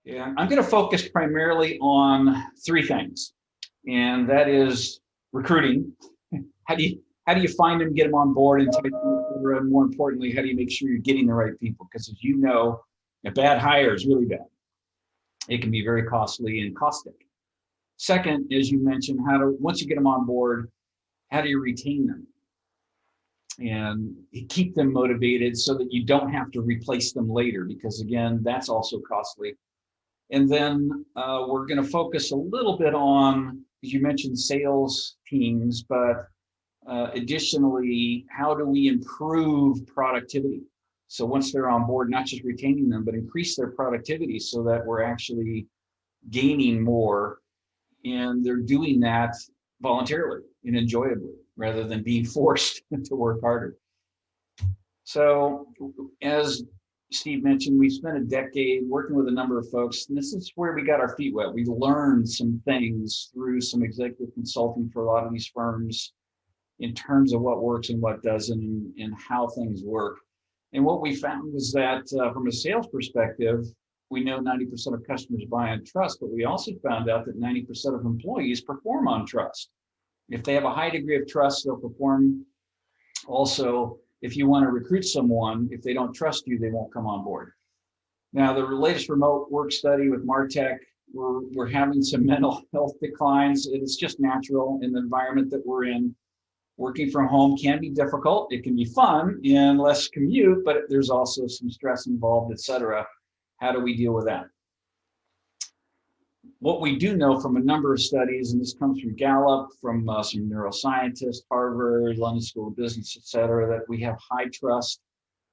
Yeah, I'm going to focus primarily on three things, and that is recruiting. How do you find them, get them on board, and take them over, and more importantly, how do you make sure you're getting the right people? Because as you know, a bad hire is really bad. It can be very costly and caustic. Second, as you mentioned, how to once you get them on board, how do you retain them and keep them motivated so that you don't have to replace them later? Because again, that's also costly. And then we're going to focus a little bit on, as you mentioned, sales teams, but additionally, how do we improve productivity? So once they're on board, not just retaining them, but increase their productivity so that we're actually gaining more and they're doing that voluntarily and enjoyably rather than being forced to work harder. So as Steve mentioned, we spent a decade working with a number of folks, and this is where we got our feet wet. We learned some things through some executive consulting for a lot of these firms in terms of what works and what doesn't and how things work. And what we found was that from a sales perspective, we know 90% of customers buy on trust, but we also found out that 90% of employees perform on trust. If they have a high degree of trust, they'll perform. Also, if you want to recruit someone, if they don't trust you, they won't come on board. Now, the latest remote work study with MarTech, we're having some mental health declines. It's just natural in the environment that we're in. Working from home can be difficult. It can be fun and less commute, but there's also some stress involved, et cetera. How do we deal with that? What we do know from a number of studies, and this comes from Gallup, from some neuroscientists, Harvard, London School of Business, et cetera, that we have high trust.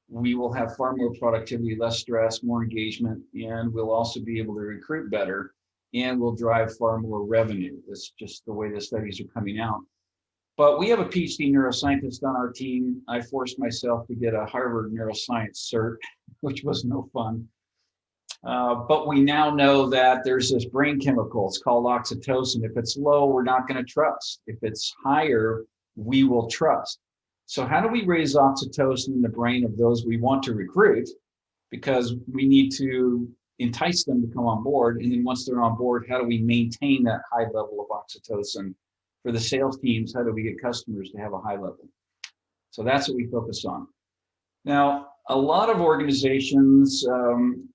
We will have far more productivity, less stress, more engagement, and we'll also be able to recruit better, and we'll drive far more revenue. That's just the way the studies are coming out. But we have a PhD neuroscientist on our team. I forced myself to get a Harvard neuroscience cert, which was no fun. But we now know that there's this brain chemical, it's called oxytocin. If it's low, we're not going to trust. If it's higher, we will trust. So how do we raise oxytocin in the brain of those we want to recruit? Because we need to entice them to come on board. And then once they're on board, how do we maintain that high level of oxytocin? For the sales teams, how do we get customers to have a high level? So that's what we focus on. Now, a lot of organizations,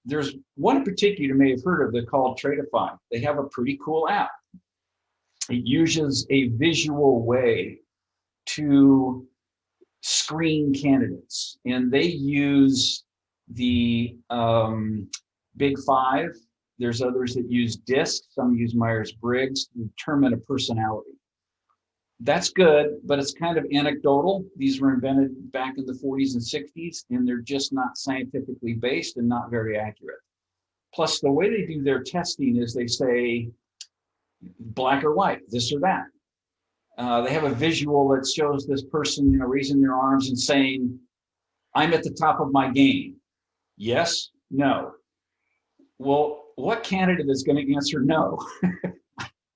there's one in particular you may have heard of, they're called Tradeify. They have a pretty cool app. It uses a visual way to screen candidates, and they use the Big Five. There's others that use DISC, some use Myers-Briggs to determine a personality. That's good, but it's kind of anecdotal. These were invented back in the 40s and 60s, and they're just not scientifically based and not very accurate. Plus, the way they do their testing is they say black or white, this or that. They have a visual that shows this person, raising their arms and saying, "I'm at the top of my game." Yes, no. Well, what candidate is going to answer no?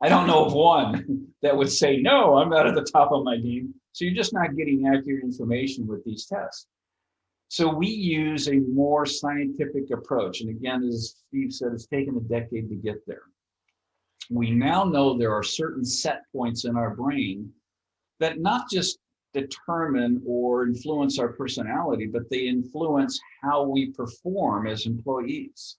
I don't know of one that would say, no, I'm not at the top of my game. So you're just not getting accurate information with these tests. So we use a more scientific approach. And again, as Steve said, it's taken a decade to get there. We now know there are certain set points in our brain that not just determine or influence our personality, but they influence how we perform as employees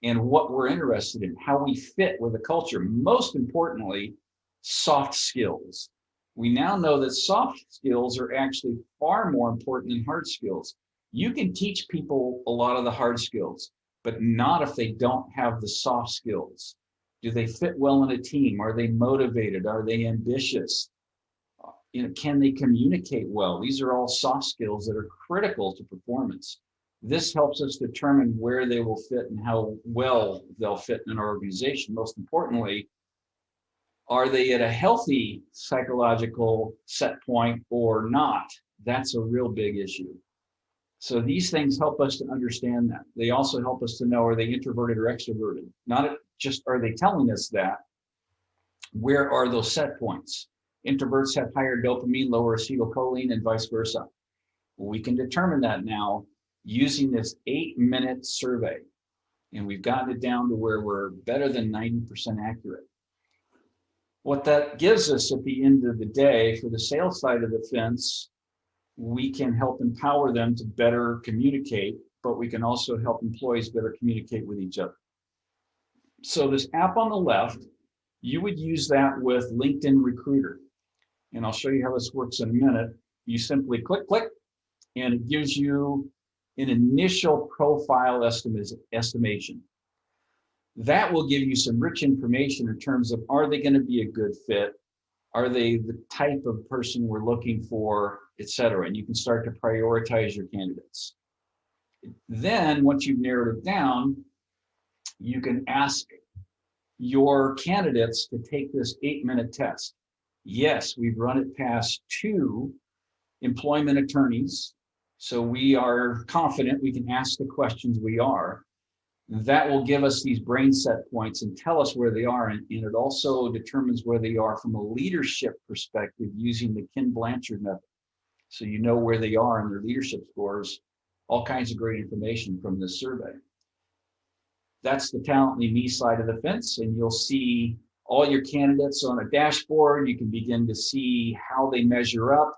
and what we're interested in, how we fit with the culture. Most importantly, soft skills. We now know that soft skills are actually far more important than hard skills. You can teach people a lot of the hard skills, but not if they don't have the soft skills. Do they fit well in a team? Are they motivated? Are they ambitious? Can they communicate well? These are all soft skills that are critical to performance. This helps us determine where they will fit and how well they'll fit in an organization. Most importantly, are they at a healthy psychological set point or not? That's a real big issue. So these things help us to understand that. They also help us to know, are they introverted or extroverted? Not just are they telling us that, where are those set points? Introverts have higher dopamine, lower acetylcholine, and vice versa. We can determine that now using this 8-minute survey. And we've gotten it down to where we're better than 90% accurate. What that gives us at the end of the day, for the sales side of the fence, we can help empower them to better communicate, but we can also help employees better communicate with each other. So this app on the left, you would use that with LinkedIn Recruiter. And I'll show you how this works in a minute. You simply click, and it gives you an initial profile estimation. That will give you some rich information in terms of, are they going to be a good fit? Are they the type of person we're looking for, et cetera? And you can start to prioritize your candidates. Then once you've narrowed it down, you can ask your candidates to take this 8-minute test. Yes, we've run it past 2 employment attorneys, so we are confident we can ask the questions we are. That will give us these brain set points and tell us where they are, and it also determines where they are from a leadership perspective using the Ken Blanchard method. So you know where they are in their leadership scores, all kinds of great information from this survey. That's the RemotelyMe side of the fence, and you'll see all your candidates on a dashboard. You can begin to see how they measure up,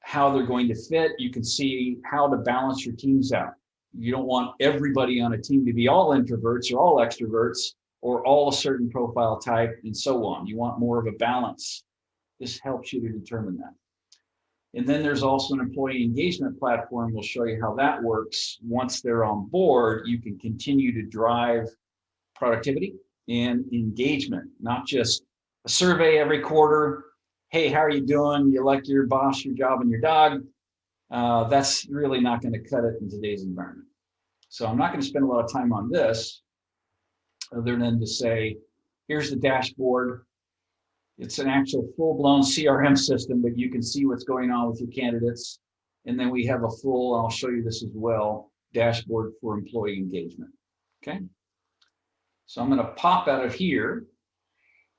how they're going to fit. You can see how to balance your teams out. You don't want everybody on a team to be all introverts or all extroverts or all a certain profile type and so on. You want more of a balance. This helps you to determine that. And then there's also an employee engagement platform. We'll show you how that works. Once they're on board, you can continue to drive productivity and engagement, not just a survey every quarter. Hey, how are you doing? You like your boss, your job, and your dog? That's really not going to cut it in today's environment. So I'm not going to spend a lot of time on this other than to say, here's the dashboard. It's an actual full-blown CRM system, but you can see what's going on with your candidates. And then we have a full, I'll show you this as well, dashboard for employee engagement. Okay. So I'm going to pop out of here.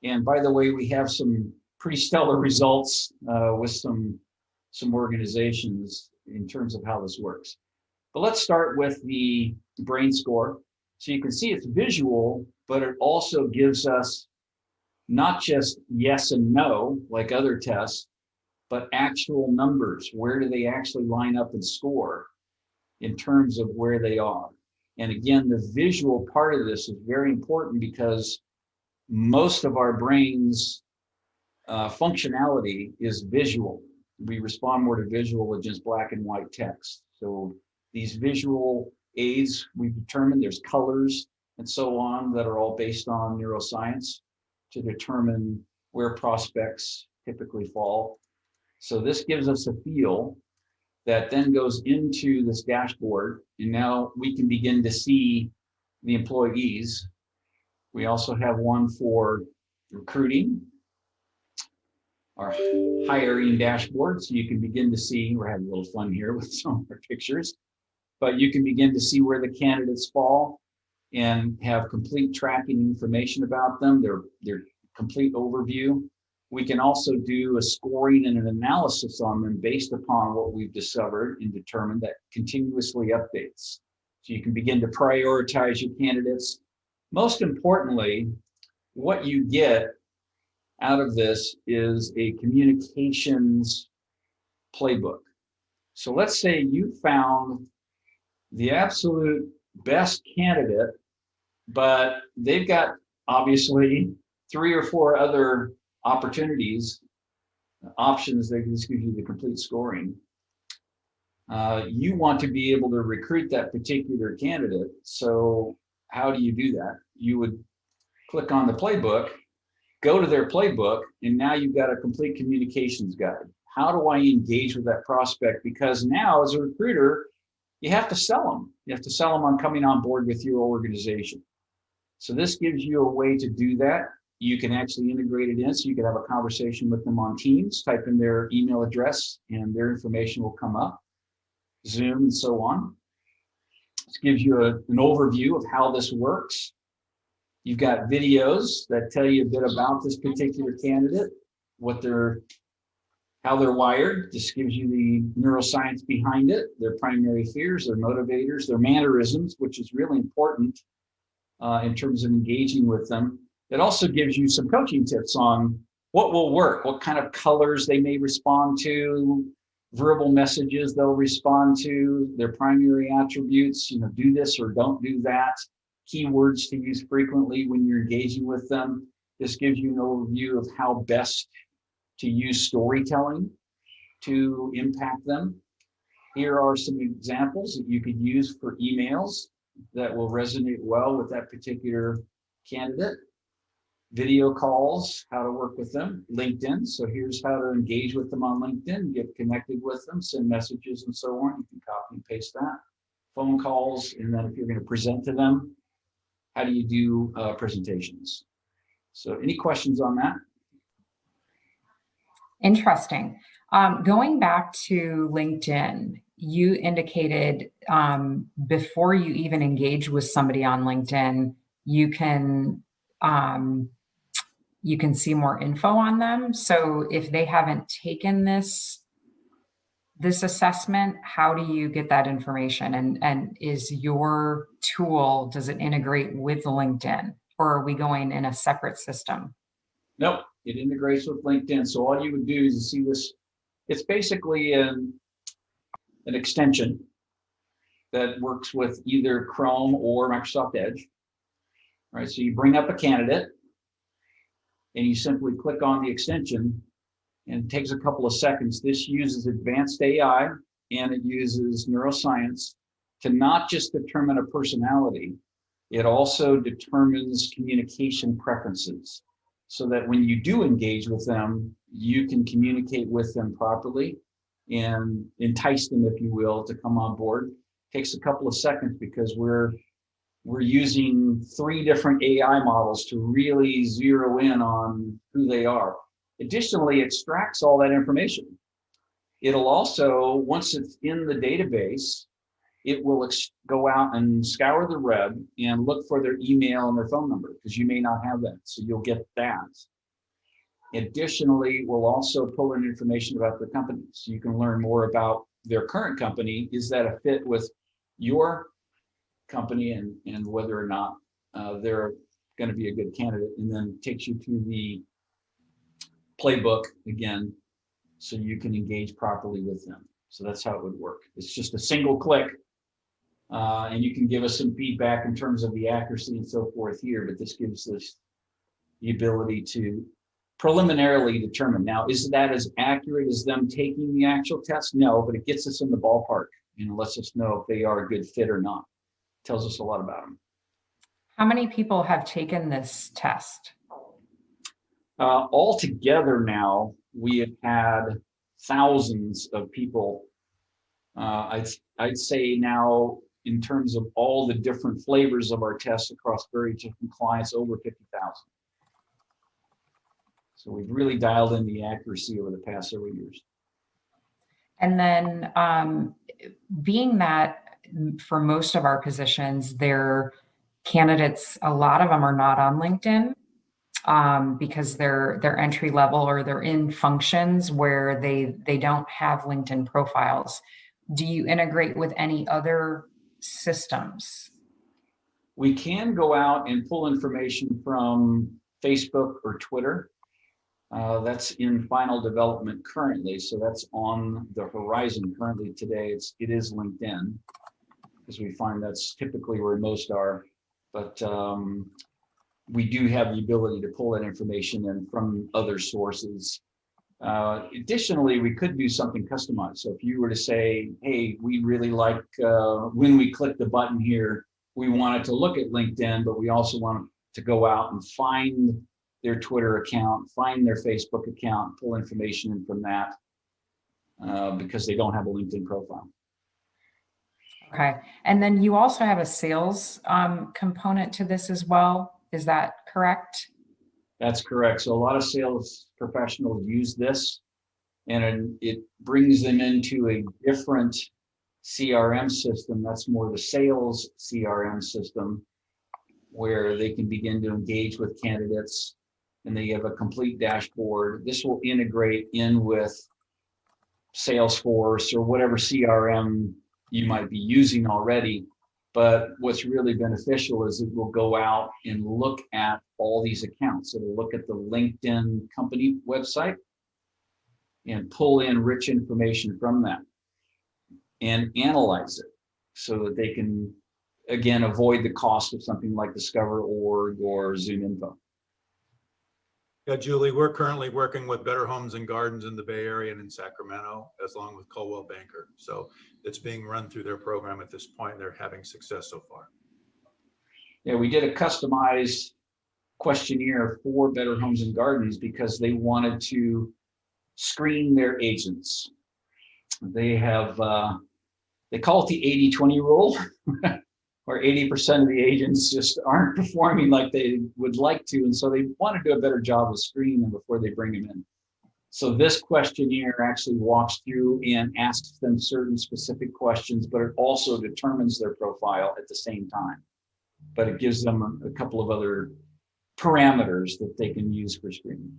And by the way, we have some pretty stellar results with some organizations in terms of how this works. But let's start with the brain score. So you can see it's visual, but it also gives us not just yes and no, like other tests, but actual numbers. Where do they actually line up and score in terms of where they are? And again, the visual part of this is very important because most of our brain's functionality is visual. We respond more to visual than just black and white text. So these visual aids, we've determined there's colors and so on that are all based on neuroscience to determine where prospects typically fall. So this gives us a feel that then goes into this dashboard, and now we can begin to see the employees. We also have one for recruiting, our hiring dashboard, so you can begin to see, we're having a little fun here with some of our pictures, but you can begin to see where the candidates fall and have complete tracking information about them, their complete overview. We can also do a scoring and an analysis on them based upon what we've discovered and determined that continuously updates. So you can begin to prioritize your candidates. Most importantly, what you get out of this is a communications playbook. So let's say you found the absolute best candidate, but they've got obviously 3 or 4 other opportunities, options that can just give you the complete scoring. You want to be able to recruit that particular candidate. So how do you do that? You would click on the playbook, go to their playbook, and now you've got a complete communications guide. How do I engage with that prospect? Because now as a recruiter, you have to sell them. You have to sell them on coming on board with your organization. So this gives you a way to do that. You can actually integrate it in, so you can have a conversation with them on Teams, type in their email address, and their information will come up, Zoom, and so on. This gives you an overview of how this works. You've got videos that tell you a bit about this particular candidate, how they're wired. This gives you the neuroscience behind it, their primary fears, their motivators, their mannerisms, which is really important in terms of engaging with them. It also gives you some coaching tips on what will work, what kind of colors they may respond to, verbal messages they'll respond to, their primary attributes, do this or don't do that, keywords to use frequently when you're engaging with them. This gives you an overview of how best to use storytelling to impact them. Here are some examples that you could use for emails that will resonate well with that particular candidate. Video calls, how to work with them. LinkedIn, so here's how to engage with them on LinkedIn, get connected with them, send messages and so on. You can copy and paste that. Phone calls, and then if you're going to present to them, how do you do presentations? So any questions on that? Interesting. Going back to LinkedIn, you indicated before you even engage with somebody on LinkedIn, you can see more info on them. So if they haven't taken this assessment, how do you get that information? And is your tool, does it integrate with LinkedIn, or are we going in a separate system? Nope, it integrates with LinkedIn. So all you would do is see this. It's basically an extension that works with either Chrome or Microsoft Edge. All right, so you bring up a candidate and you simply click on the extension, and it takes a couple of seconds. This uses advanced AI and it uses neuroscience to not just determine a personality, it also determines communication preferences, so that when you do engage with them, you can communicate with them properly and entice them, if you will, to come on board. It takes a couple of seconds because we're using 3 different AI models to really zero in on who they are. Additionally, it extracts all that information. It'll also, once it's in the database, it will go out and scour the web and look for their email and their phone number, because you may not have that, so you'll get that. Additionally, we'll also pull in information about their company, so you can learn more about their current company. Is that a fit with your company, and whether or not they're going to be a good candidate, and then takes you to the playbook again, so you can engage properly with them. So that's how it would work. It's just a single click, and you can give us some feedback in terms of the accuracy and so forth here, but this gives us the ability to preliminarily determine. Now, is that as accurate as them taking the actual test? No, but it gets us in the ballpark and lets us know if they are a good fit or not. Tells us a lot about them. How many people have taken this test? Altogether now, we have had thousands of people. I'd say now, in terms of all the different flavors of our tests across very different clients, over 50,000. So we've really dialed in the accuracy over the past several years. And then being that for most of our positions, their candidates, a lot of them are not on LinkedIn because they're entry level, or they're in functions where they don't have LinkedIn profiles. Do you integrate with any other systems? We can go out and pull information from Facebook or Twitter. That's in final development currently, so that's on the horizon currently. Today it is LinkedIn, because we find that's typically where most are, but we do have the ability to pull that information in from other sources. Additionally, we could do something customized. So if you were to say, hey, we really like when we click the button here, we wanted to look at LinkedIn, but we also want to go out and find their Twitter account, find their Facebook account, pull information in from that because they don't have a LinkedIn profile. Okay. And then you also have a sales component to this as well. Is that correct? That's correct. So a lot of sales professionals use this, and it brings them into a different CRM system. That's more the sales CRM system, where they can begin to engage with candidates, and they have a complete dashboard. This will integrate in with Salesforce or whatever CRM you might be using already, But what's really beneficial is it will go out and look at all these accounts. It'll look at the LinkedIn company website and pull in rich information from that and analyze it so that they can, again, avoid the cost of something like Discover.org or ZoomInfo. Yeah, Julie, we're currently working with Better Homes and Gardens in the Bay Area and in Sacramento, as long with Coldwell Banker. So it's being run through their program at this point. They're having success so far. Yeah, we did a customized questionnaire for Better Homes and Gardens because they wanted to screen their agents. They have, they call it the 80-20 rule, where 80% of the agents just aren't performing like they would like to. And so they want to do a better job of screening them before they bring them in. So this questionnaire actually walks through and asks them certain specific questions, but it also determines their profile at the same time. But it gives them a couple of other parameters that they can use for screening.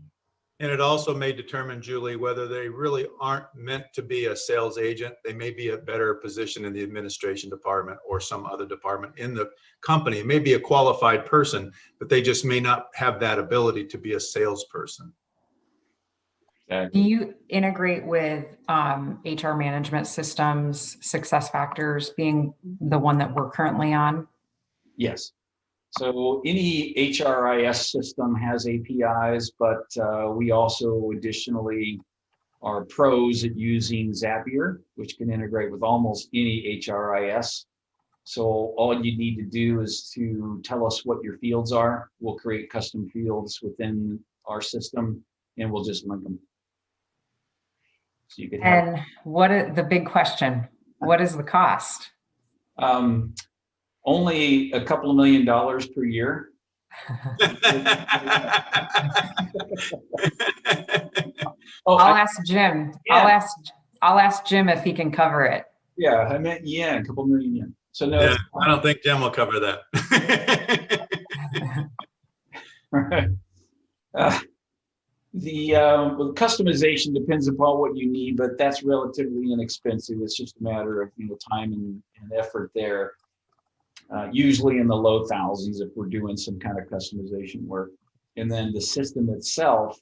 And it also may determine, Julie, whether they really aren't meant to be a sales agent. They may be a better position in the administration department or some other department in the company. It may be a qualified person, but they just may not have that ability to be a salesperson. Do you integrate with HR management systems, SuccessFactors being the one that we're currently on? Yes. So any HRIS system has APIs, but we also additionally are pros at using Zapier, which can integrate with almost any HRIS. So all you need to do is to tell us what your fields are. We'll create custom fields within our system and we'll just link them. So you can have. And what is the big question? What is the cost? Only a couple of $1 million per year. I'll ask Jim. Yeah. I'll ask Jim if he can cover it. Yeah, I meant yen, a couple million yen. So no, Yeah, I don't think Jim will cover that. right. Well, customization depends upon what you need, but that's relatively inexpensive. It's just a matter of time and effort there. Usually in the low thousands if we're doing some kind of customization work. And then the system itself,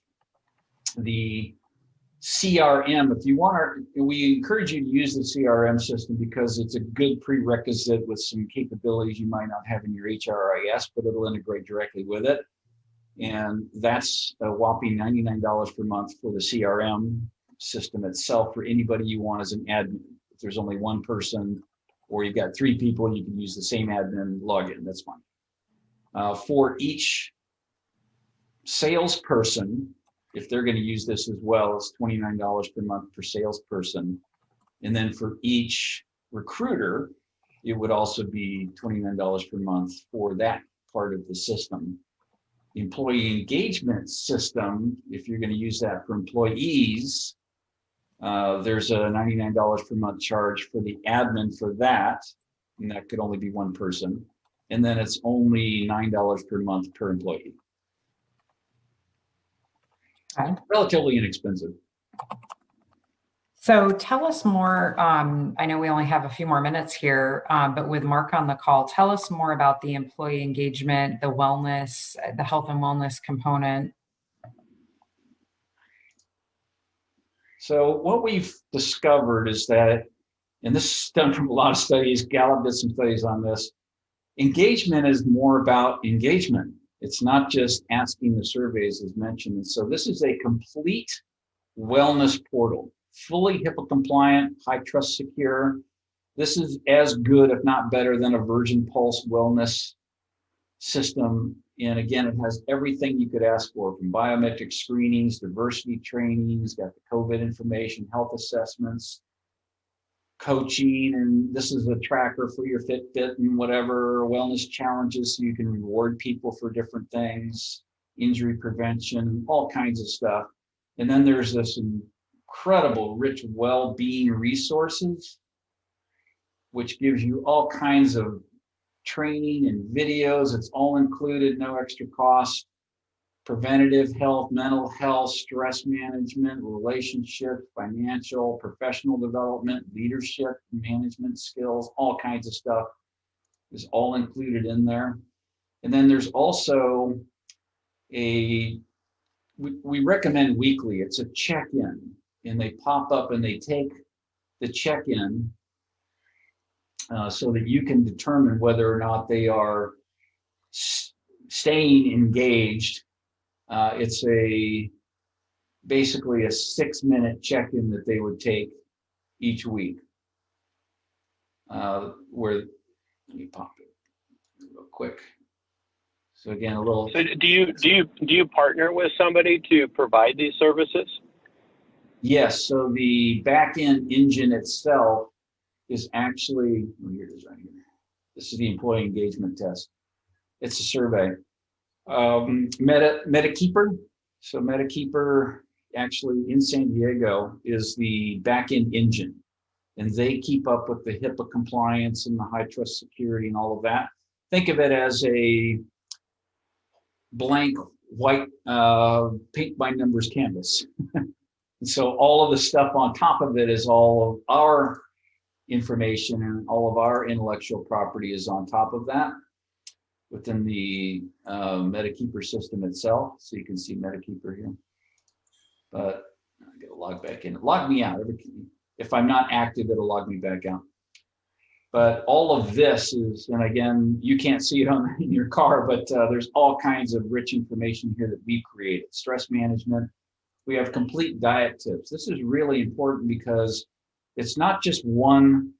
the CRM, if you want we encourage you to use the CRM system because it's a good prerequisite with some capabilities you might not have in your HRIS, but it'll integrate directly with it. And that's a whopping $99 per month for the CRM system itself for anybody you want as an admin. If there's only one person, or you've got 3 people, you can use the same admin login, that's fine. For each salesperson, if they're going to use this as well, it's $29 per month per salesperson. And then for each recruiter, it would also be $29 per month for that part of the system. The employee engagement system, if you're going to use that for employees, there's a $99 per month charge for the admin for that, and that could only be one person. And then it's only $9 per month per employee. Okay. Relatively inexpensive. So tell us more. I know we only have a few more minutes here, but with Mark on the call, tell us more about the employee engagement, the wellness, the health and wellness component. So what we've discovered is that, and this is done from a lot of studies, Gallup did some studies on this, engagement is more about engagement. It's not just asking the surveys as mentioned. And so this is a complete wellness portal, fully HIPAA compliant, high trust secure. This is as good, if not better, than a Virgin Pulse wellness system. And again, it has everything you could ask for, from biometric screenings, diversity trainings, got the COVID information, health assessments, coaching, and this is a tracker for your Fitbit and whatever wellness challenges, so you can reward people for different things, injury prevention, all kinds of stuff. And then there's this incredible rich well-being resources, which gives you all kinds of training and videos. It's all included, no extra cost. Preventative health, mental health, stress management, relationship, financial, professional development, leadership, management skills, all kinds of stuff. is all included in there. And then there's also we recommend weekly. It's a check-in, and they pop up and they take the check-in so that you can determine whether or not they are staying engaged. It's basically a 6-minute check-in that they would take each week. Let me pop it real quick. So again, a little. So do you partner with somebody to provide these services? Yes. So the back-end engine itself is actually, here it is right here. This is the employee engagement test. It's a survey. MetaKeeper. So MetaKeeper actually in San Diego is the back-end engine, and they keep up with the HIPAA compliance and the high trust security and all of that. Think of it as a blank white paint by numbers canvas. And so all of the stuff on top of it is all of our information, and all of our intellectual property is on top of that within the MetaKeeper system itself. So you can see MetaKeeper here. But I gotta log back in. Log me out. If I'm not active, it'll log me back out. But all of this is, and again, you can't see it in your car, but there's all kinds of rich information here that we created. Stress management. We have complete diet tips. This is really important because it's not just one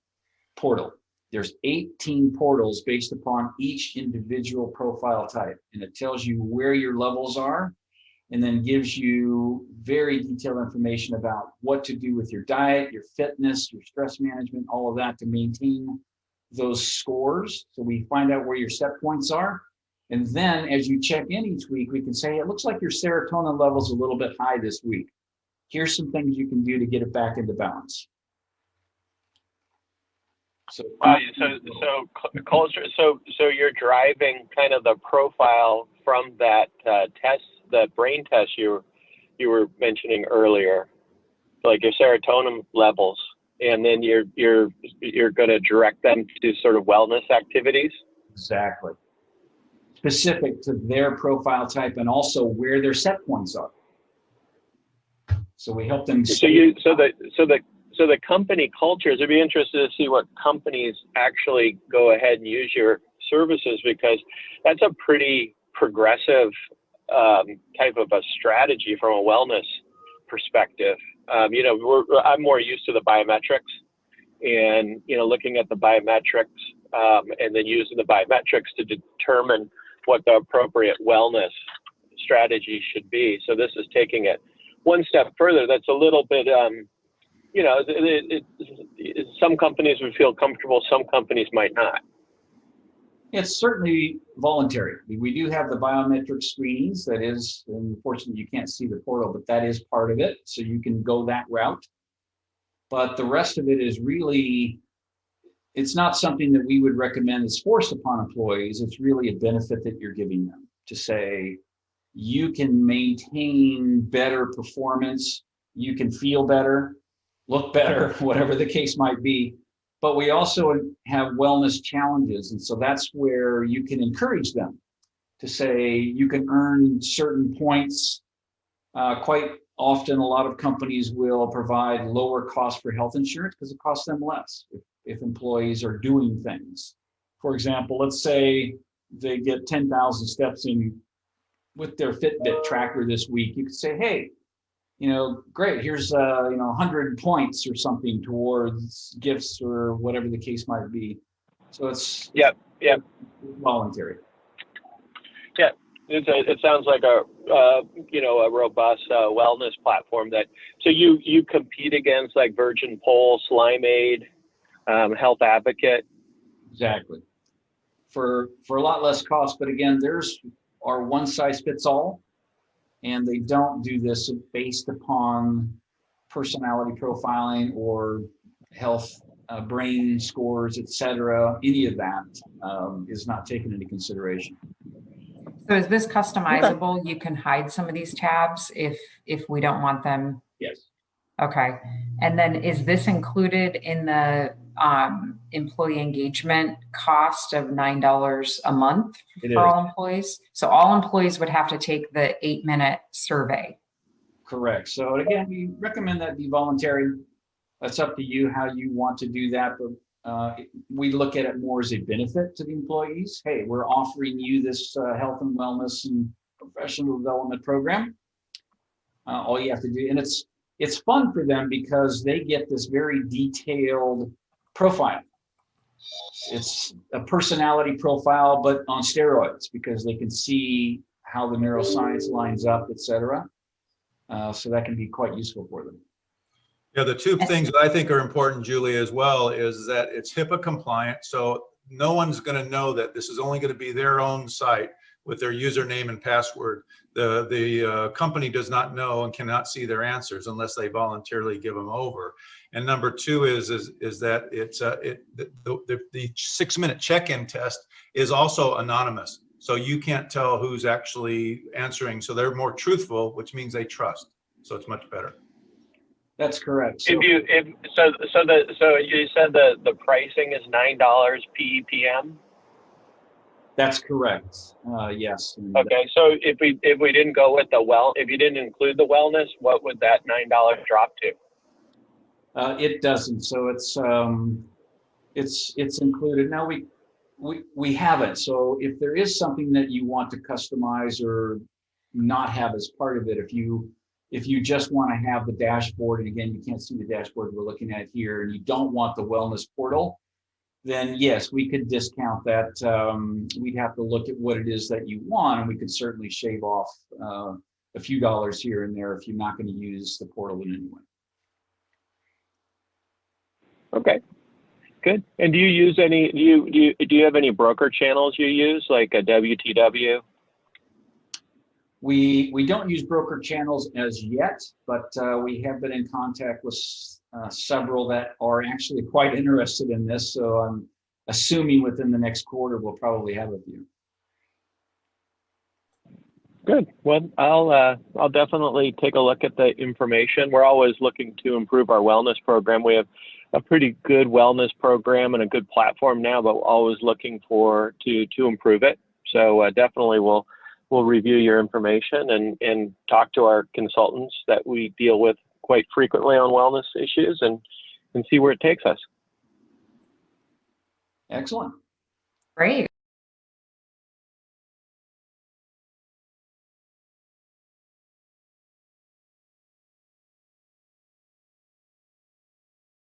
portal. There's 18 portals based upon each individual profile type, and it tells you where your levels are, and then gives you very detailed information about what to do with your diet, your fitness, your stress management, all of that to maintain those scores. So we find out where your set points are. And then as you check in each week, we can say, hey, it looks like your serotonin level's a little bit high this week. Here's some things you can do to get it back into balance. So culture. So you're driving kind of the profile from that test, the brain test you were mentioning earlier, like your serotonin levels, and then you're going to direct them to sort of wellness activities. Exactly. Specific to their profile type and also where their set points are. So we help them. So the company cultures, I'd be interested to see what companies actually go ahead and use your services, because that's a pretty progressive type of a strategy from a wellness perspective. I'm more used to the biometrics, and looking at the biometrics and then using the biometrics to determine what the appropriate wellness strategy should be. So this is taking it one step further. That's a little bit, some companies would feel comfortable, some companies might not. It's certainly voluntary. We do have the biometric screenings. That is, unfortunately, you can't see the portal, but that is part of it. So you can go that route. But the rest of it is really, it's not something that we would recommend as forced upon employees. It's really a benefit that you're giving them to say, you can maintain better performance, you can feel better, look better, whatever the case might be. But we also have wellness challenges. And so that's where you can encourage them to say you can earn certain points. Quite often, a lot of companies will provide lower cost for health insurance because it costs them less if employees are doing things. For example, let's say they get 10,000 steps in with their Fitbit tracker this week. You could say, hey, great, here's 100 points or something towards gifts or whatever the case might be. So it's voluntary. Yeah, it sounds like a robust wellness platform that. So you compete against like Virgin Pole, Slimeade, Health Advocate. Exactly. For a lot less cost, but again, there's our one size fits all. And they don't do this based upon personality profiling or health, brain scores, et cetera. Any of that is not taken into consideration. So is this customizable? Okay. You can hide some of these tabs if we don't want them? Yes. Okay. And then is this included in the employee engagement cost of $9 a month It for is. all employees. So all employees would have to take the 8-minute survey. Correct. So again, we recommend that be voluntary. That's up to you how you want to do that. But we look at it more as a benefit to the employees. Hey, we're offering you this health and wellness and professional development program. All you have to do, and it's fun for them because they get this very detailed profile. It's a personality profile, but on steroids, because they can see how the neuroscience lines up, et cetera. So that can be quite useful for them. Yeah, the two things that I think are important, Julie, as well, is that it's HIPAA compliant. So no one's going to know that this is only going to be their own site with their username and password. The company does not know and cannot see their answers unless they voluntarily give them over. And number two is that it's the 6-minute check-in test is also anonymous. So you can't tell who's actually answering. So they're more truthful, which means they trust. So it's much better. That's correct. So you said the pricing is $9 PEPM. That's correct. Yes. Okay, so if we didn't go with if you didn't include the wellness, what would that $9 drop to? It doesn't. So it's included. Now we haven't. So if there is something that you want to customize or not have as part of it, if you just want to have the dashboard, and again, you can't see the dashboard we're looking at here, and you don't want the wellness portal, then yes, we could discount that. We'd have to look at what it is that you want, and we could certainly shave off a few dollars here and there if you're not going to use the portal in any way. Okay, good. And do you use any? Do you have any broker channels you use, like a WTW? We don't use broker channels as yet, but we have been in contact with several that are actually quite interested in this. So I'm assuming within the next quarter, we'll probably have a few. Good. Well, I'll definitely take a look at the information. We're always looking to improve our wellness program. We have a pretty good wellness program and a good platform now, but we're always looking to improve it. So definitely we'll review your information and talk to our consultants that we deal with quite frequently on wellness issues and see where it takes us. Excellent. Great.